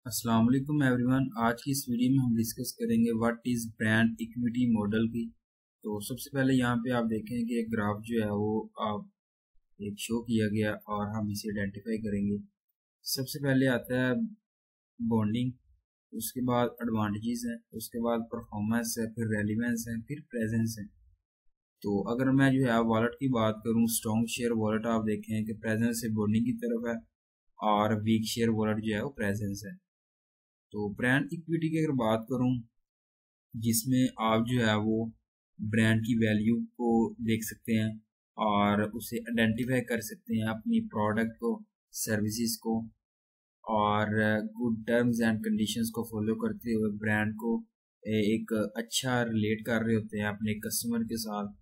अस्सलाम वालेकुम एवरीवन। आज की इस वीडियो में हम डिस्कस करेंगे what is brand equity model की। तो सबसे पहले यहाँ पे आप देखें कि एक ग्राफ जो है वो आप एक शो किया गया और हम इसे आइडेंटिफाई करेंगे। सबसे पहले आता है बॉन्डिंग, उसके बाद एडवांटेजेस हैं, उसके बाद परफॉर्मेंस है, फिर रेलिवेंस है, फिर प्रेजेंस है। तो अगर मैं जो है वॉलेट की बात करूँ, स्ट्रॉन्ग शेयर वॉलेट आप देखें कि प्रेजेंस से बॉन्डिंग की तरफ है और वीक शेयर वॉलेट जो है वो प्रेजेंस है। तो ब्रांड इक्विटी की अगर बात करूं, जिसमें आप जो है वो ब्रांड की वैल्यू को देख सकते हैं और उसे आइडेंटिफाई कर सकते हैं, अपनी प्रोडक्ट को, सर्विसेज को और गुड टर्म्स एंड कंडीशंस को फॉलो करते हुए ब्रांड को एक अच्छा रिलेट कर रहे होते हैं अपने कस्टमर के साथ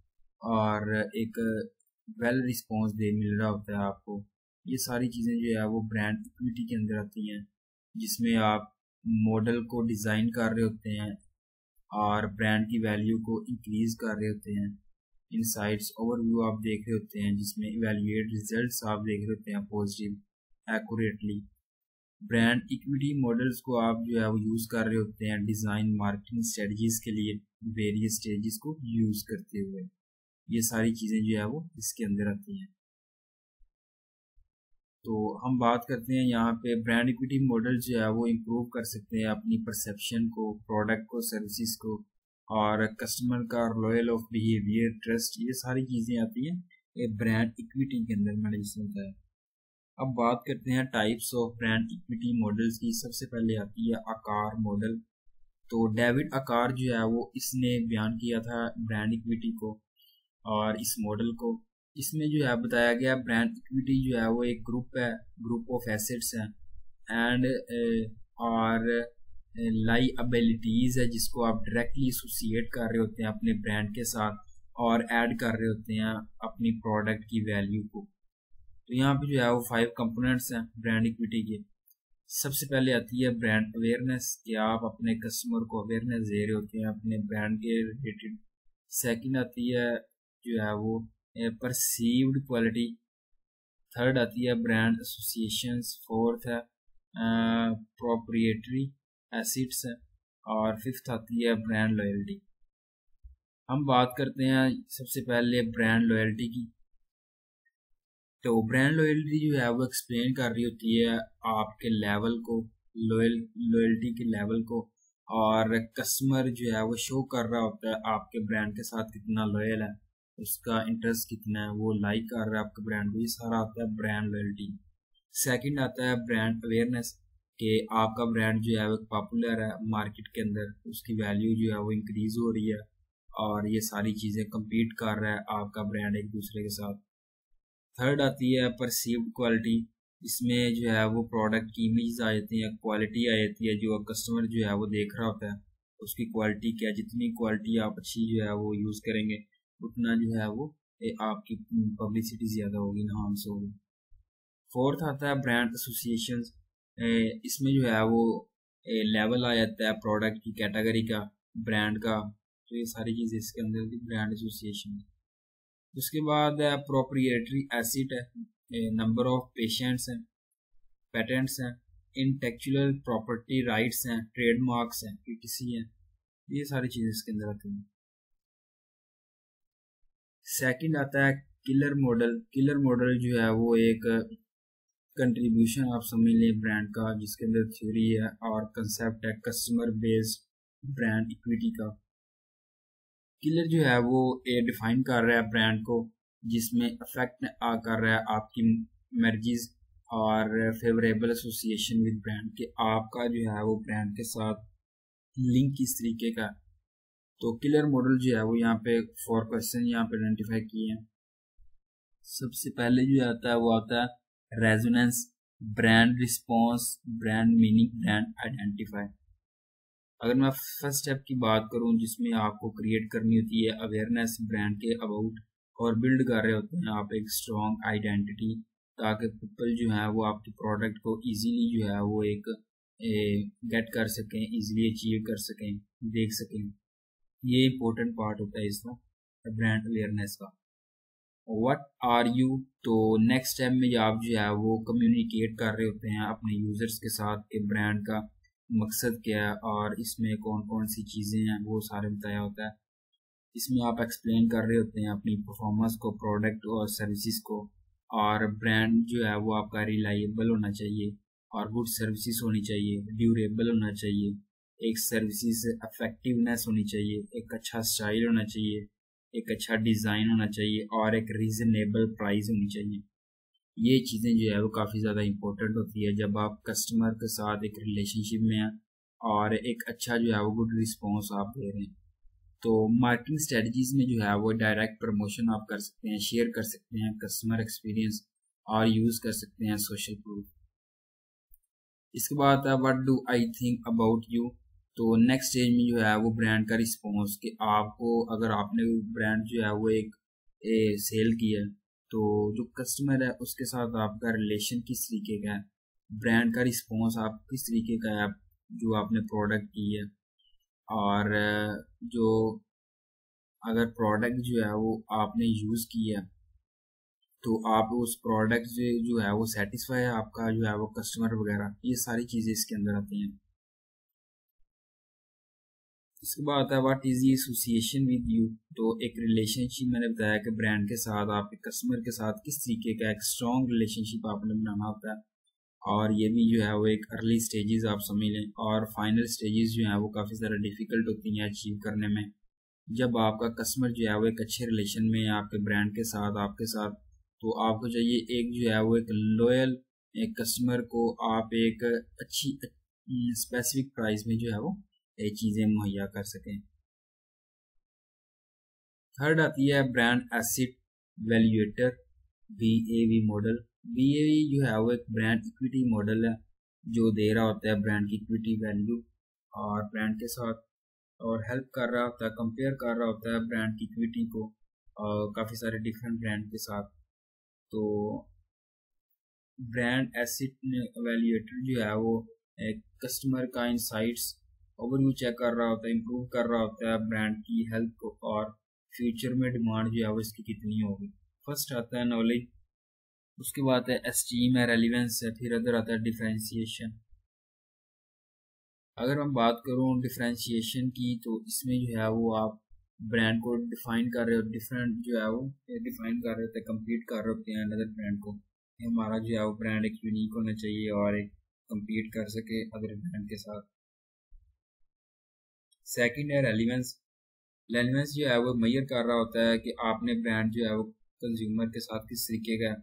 और एक वेल रिस्पॉन्स दे मिल रहा होता है आपको। ये सारी चीज़ें जो है वो ब्रांड इक्विटी के अंदर आती हैं, जिसमें आप मॉडल को डिज़ाइन कर रहे होते हैं और ब्रांड की वैल्यू को इंक्रीज कर रहे होते हैं। इनसाइट्स ओवरव्यू आप देख रहे होते हैं, जिसमें इवैल्यूएट रिजल्ट्स आप देख रहे होते हैं positive accurately. Brand equity models को आप जो है वो यूज़ कर रहे होते हैं डिज़ाइन मार्केटिंग स्ट्रेटजीज के लिए, वेरियस स्टेजेस को यूज़ करते हुए। ये सारी चीज़ें जो है वो इसके अंदर आती हैं। तो हम बात करते हैं यहाँ पे ब्रांड इक्विटी मॉडल जो है वो इम्प्रूव कर सकते हैं अपनी परसेप्शन को, प्रोडक्ट को, सर्विसेज को और कस्टमर का लॉयल ऑफ बिहेवियर, ट्रस्ट, ये सारी चीज़ें आती हैं ये ब्रांड इक्विटी के अंदर, मैंने जिसमें बताया। अब बात करते हैं types of brand equity models की। सबसे पहले आती है आकार मॉडल। तो डेविड आकार जो है वो इसने बयान किया था ब्रांड इक्विटी को और इस मॉडल को। इसमें जो है बताया गया ब्रांड इक्विटी जो है वो एक ग्रुप है, ग्रुप ऑफ एसेट्स हैं एंड और लाइबिलिटीज है, जिसको आप डायरेक्टली एसोसिएट कर रहे होते हैं अपने ब्रांड के साथ और ऐड कर रहे होते हैं अपनी प्रोडक्ट की वैल्यू को। तो यहाँ पे जो है वो 5 कंपोनेंट्स हैं ब्रांड इक्विटी के। सबसे पहले आती है ब्रांड अवेयरनेस, कि आप अपने कस्टमर को अवेयरनेस दे रहे होते हैं अपने ब्रांड के रिलेटेड। सेकंड आती है जो है वो परसीव्ड क्वालिटी। थर्ड आती है ब्रांड एसोसिएशंस। फोर्थ है प्रोप्रिएटरी एसिड्स है और फिफ्थ आती है ब्रांड लॉयल्टी। हम बात करते हैं सबसे पहले ब्रांड लॉयल्टी की। तो ब्रांड लॉयल्टी जो है वो एक्सप्लेन कर रही होती है आपके लेवल को, लॉयल्टी के लेवल को, और कस्टमर जो है वो शो कर रहा होता है आपके ब्रांड के साथ कितना लॉयल है, उसका इंटरेस्ट कितना है, वो लाइक कर रहा है आपके ब्रांड को। ये सारा आता है ब्रांड लॉयल्टी। सेकंड आता है ब्रांड अवेयरनेस, कि आपका ब्रांड जो है वो पॉपुलर है मार्केट के अंदर, उसकी वैल्यू जो है वो इंक्रीज हो रही है और ये सारी चीज़ें कम्पीट कर रहा है आपका ब्रांड एक दूसरे के साथ। थर्ड आती है परसीव्ड क्वालिटी। इसमें जो है वो प्रोडक्ट की इमेज आ जाती है, क्वालिटी आ जाती है, जो कस्टमर जो है वो देख रहा होता है उसकी क्वालिटी क्या। जितनी क्वालिटी आप अच्छी जो है वो यूज़ करेंगे उतना जो है वो आपकी पब्लिसिटी ज़्यादा होगी, नाम से होगी। फोर्थ आता है ब्रांड एसोसिएशन। इसमें जो है वो लेवल आ जाता है प्रोडक्ट की कैटेगरी का, ब्रांड का। तो ये सारी चीज़ें इसके अंदर थी ब्रांड एसोसिएशन। उसके बाद प्रोप्रिएटरी एसिड है, नंबर ऑफ पेशेंट्स हैं, पेटेंट्स हैं, इंटेलेक्चुअल प्रॉपर्टी राइट्स हैं, ट्रेडमार्क्स हैं, पीटीसी हैं। ये सारी चीज़ें इसके अंदर आती हैं। सेकंड आता है किलर मॉडल। किलर मॉडल जो है वो एक कंट्रीब्यूशन आप समझ लें ब्रांड का, जिसके अंदर थ्योरी है और कंसेप्ट है कस्टमर बेस्ड ब्रांड इक्विटी का। किलर जो है वो ये डिफाइन कर रहा है ब्रांड को, जिसमें अफेक्ट कर रहा है आपकी मर्जीज और फेवरेबल एसोसिएशन विद ब्रांड, के आपका जो है वो ब्रांड के साथ लिंक किस तरीके का। तो किलर मॉडल जो है वो यहाँ पे 4 क्वेश्चन यहाँ पे आइडेंटिफाई किए हैं। सबसे पहले जो आता है वो आता है resonance, brand response, brand meaning, brand identify. अगर मैं फर्स्ट स्टेप की बात करूं, जिसमें आपको क्रिएट करनी होती है अवेयरनेस ब्रांड के अबाउट और बिल्ड कर रहे होते हैं आप एक स्ट्रॉन्ग आइडेंटिटी, ताकि पीपल जो है वो आपके प्रोडक्ट को इजीली जो है वो एक गेट कर सकें, इजीली अचीव कर सकें, देख सकें। ये इंपॉर्टेंट पार्ट होता है इसका ब्रांड अवेयरनेस का। व्हाट आर यू, तो नेक्स्ट स्टेप में आप जो है वो कम्युनिकेट कर रहे होते हैं अपने यूजर्स के साथ कि ब्रांड का मकसद क्या है और इसमें कौन कौन सी चीज़ें हैं वो सारे बताया होता है। इसमें आप एक्सप्लेन कर रहे होते हैं अपनी परफॉर्मेंस को, प्रोडक्ट और सर्विसेज को, और ब्रांड जो है वो आपका रिलायबल होना चाहिए और गुड सर्विसेज होनी चाहिए, ड्यूरेबल होना चाहिए, एक सर्विसेज इफेक्टिवनेस होनी चाहिए, एक अच्छा स्टाइल होना चाहिए, एक अच्छा डिज़ाइन होना चाहिए और एक रीज़नेबल प्राइस होनी चाहिए। ये चीज़ें जो है वो काफ़ी ज़्यादा इम्पोर्टेंट होती है जब आप कस्टमर के साथ एक रिलेशनशिप में हैं और एक अच्छा जो है वो गुड रिस्पॉन्स आप दे रहे हैं। तो मार्केटिंग स्ट्रेटजीज में जो है वो डायरेक्ट प्रमोशन आप कर सकते हैं, शेयर कर सकते हैं कस्टमर एक्सपीरियंस, और यूज़ कर सकते हैं सोशल प्रूफ। इसके बाद what do I think about you. तो नेक्स्ट स्टेज में जो है वो ब्रांड का रिस्पॉन्स, कि आपको अगर आपने ब्रांड जो है वो एक सेल किया है तो जो कस्टमर है उसके साथ आपका रिलेशन किस तरीके का है, ब्रांड का रिस्पॉन्स आप किस तरीके का है जो आपने प्रोडक्ट की है, और जो अगर प्रोडक्ट जो है वो आपने यूज़ किया तो आप उस प्रोडक्ट से जो है वो सेटिस्फाई है आपका जो है वो कस्टमर वगैरह, ये सारी चीज़ें इसके अंदर आती हैं। इसके बाद आता है what is the association with you. तो एक रिलेशनशिप मैंने बताया कि ब्रांड के साथ आपके कस्टमर के साथ किस तरीके का एक स्ट्रॉन्ग रिलेशनशिप आपने बनाना होता है, और ये भी जो है वो एक अर्ली स्टेजेस आप समझ लें, और फाइनल स्टेजेस जो है वो काफ़ी ज़्यादा डिफ़िकल्ट होती हैं अचीव करने में। जब आपका कस्टमर जो है वो एक अच्छे रिलेशन में है आपके ब्रांड के साथ, आपके साथ, तो आपको चाहिए एक जो है वो एक लॉयल एक कस्टमर को आप एक अच्छी स्पेसिफिक प्राइस में जो है वो ये चीज़ें मुहैया कर सकें। थर्ड आती है brand asset valuator, BAV model. BAV जो है वो एक ब्रांड इक्विटी मॉडल है जो दे रहा होता है ब्रांड की इक्विटी वैल्यू और ब्रांड के साथ, और हेल्प कर रहा होता है, कंपेयर कर रहा होता है ब्रांड की इक्विटी को काफ़ी सारे डिफरेंट ब्रांड के साथ। तो ब्रांड एसेट वैल्यूएटर जो है वो एक कस्टमर का इंसाइट्स ओवरव्यू चेक कर रहा होता है, इंप्रूव कर रहा होता है ब्रांड की हेल्थ को, और फ्यूचर में डिमांड जो है वो इसकी कितनी होगी। फर्स्ट आता है नॉलेज, उसके बाद है एस्टीम है, रेलिवेंस है, फिर अदर आता है डिफरेंशिएशन। अगर मैं बात करूँ डिफरेंशिएशन की, तो इसमें जो है वो आप ब्रांड को डिफाइन कर रहे हो, डिफरेंट जो है वो डिफाइन कर रहे होते हैं, कम्पीट कर रहे होते हैं अदर ब्रांड को। हमारा जो है वो ब्रांड एक यूनिक होना चाहिए और एक कम्पीट कर सके अदर ब्रांड के साथ। सेकंड है रेलिवेंस। रेलिवेंस जो है वो मेजर कर रहा होता है कि आपने ब्रांड जो है वो कंज्यूमर के साथ किस तरीके का है,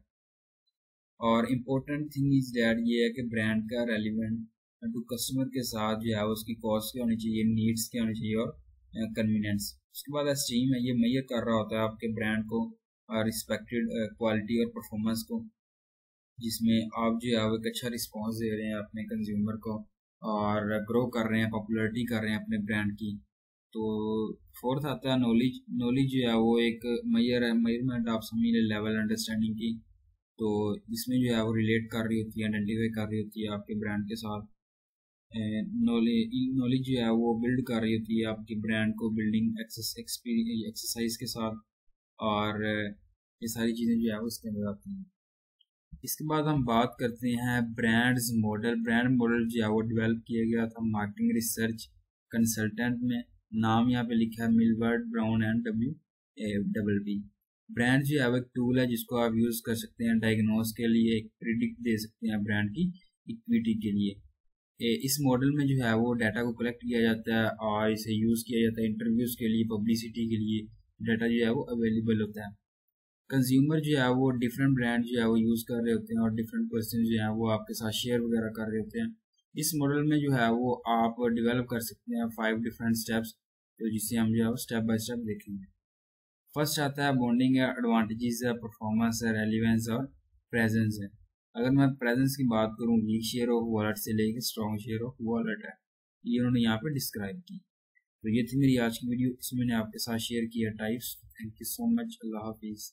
और इम्पोर्टेंट थिंग इज दैट ये है कि ब्रांड का रेलिवेंट टू कस्टमर के साथ जो है उसकी कॉस्ट क्या होनी चाहिए, नीड्स क्या होनी चाहिए, और कन्वीनियंस। उसके बाद एस्टीम है, ये मेजर कर रहा होता है आपके ब्रांड को रिस्पेक्टेड क्वालिटी और परफॉर्मेंस को, जिसमें आप जो है वो एक अच्छा रिस्पॉन्स दे रहे हैं अपने कंज्यूमर को और ग्रो कर रहे हैं, पॉपुलैरिटी कर रहे हैं अपने ब्रांड की। तो फोर्थ आता है नॉलेज। नॉलेज जो है वो एक मेजर है, मेजरमेंट आप समझ लें लेवल अंडरस्टैंडिंग की। तो इसमें जो है वो रिलेट कर रही होती है, आइडेंटिफाई कर रही होती है आपके ब्रांड के साथ। नॉलेज जो है वो बिल्ड कर रही होती है आपकी ब्रांड को बिल्डिंग एक्सरसाइज के साथ, और ये सारी चीज़ें जो है वो इसके अंदर आती हैं। इसके बाद हम बात करते हैं ब्रांड्स मॉडल। ब्रांड मॉडल जो है वो डेवलप किया गया था मार्केटिंग रिसर्च कंसल्टेंट में, नाम यहाँ पे लिखा है Millward brown and WPP। Brand जो है वो एक टूल है जिसको आप यूज़ कर सकते हैं डायग्नोस के लिए, एक प्रिडिक्ट दे सकते हैं ब्रांड की इक्विटी के लिए। इस मॉडल में जो है वो डाटा को कलेक्ट किया जाता है और इसे यूज़ किया जाता है इंटरव्यूज़ के लिए, पब्लिसिटी के लिए। डाटा जो है वो अवेलेबल होता है। कंज्यूमर जो है वो डिफरेंट ब्रांड जो है वो यूज़ कर रहे होते हैं और डिफरेंट पर्सन जो है वो आपके साथ शेयर वगैरह कर रहे होते हैं। इस मॉडल में जो है वो आप डेवलप कर सकते हैं 5 डिफरेंट स्टेप्स, तो जिसे हम जो है स्टेप बाय स्टेप देखेंगे। फर्स्ट आता है बॉन्डिंग है, एडवांटेजेस है, परफॉर्मेंस है, रेलिवेंस और प्रेजेंस है। अगर मैं प्रेजेंस की बात करूँ, वीक शेयर ऑफ वॉलेट से लेकर स्ट्रॉन्ग शेयर ऑफ वॉलेट है, ये उन्होंने यहाँ पे डिस्क्राइब की। तो ये थी मेरी आज की वीडियो, इसमें मैंने आपके साथ शेयर किया types. Thank you so much, अल्लाह हाफिज़।